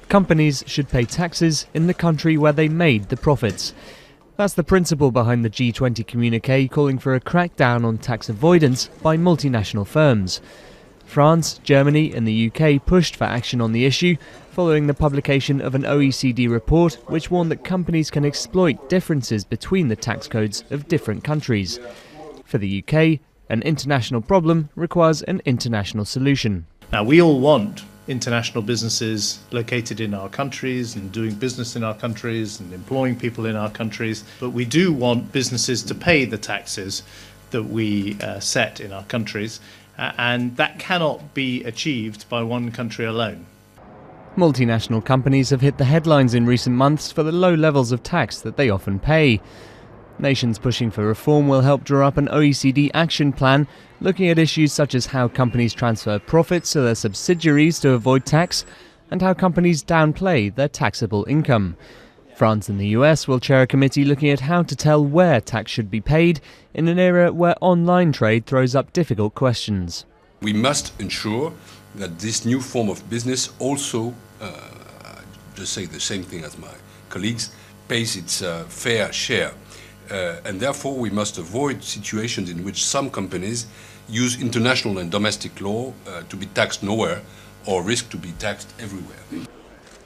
Companies should pay taxes in the country where they made the profits. That's the principle behind the G20 communiqué calling for a crackdown on tax avoidance by multinational firms. France, Germany and the UK pushed for action on the issue following the publication of an OECD report which warned that companies can exploit differences between the tax codes of different countries. For the UK, an international problem requires an international solution. Now, we all want international businesses located in our countries and doing business in our countries and employing people in our countries, but we do want businesses to pay the taxes that we set in our countries, and that cannot be achieved by one country alone. Multinational companies have hit the headlines in recent months for the low levels of tax that they often pay. Nations pushing for reform will help draw up an OECD action plan looking at issues such as how companies transfer profits to their subsidiaries to avoid tax and how companies downplay their taxable income. France and the US will chair a committee looking at how to tell where tax should be paid in an era where online trade throws up difficult questions. We must ensure that this new form of business also, just say the same thing as my colleagues, pays its fair share. And therefore we must avoid situations in which some companies use international and domestic law to be taxed nowhere or risk to be taxed everywhere.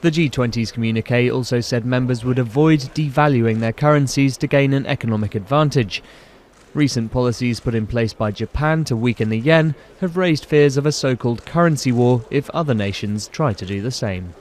The G20's communiqué also said members would avoid devaluing their currencies to gain an economic advantage. Recent policies put in place by Japan to weaken the yen have raised fears of a so-called currency war if other nations try to do the same.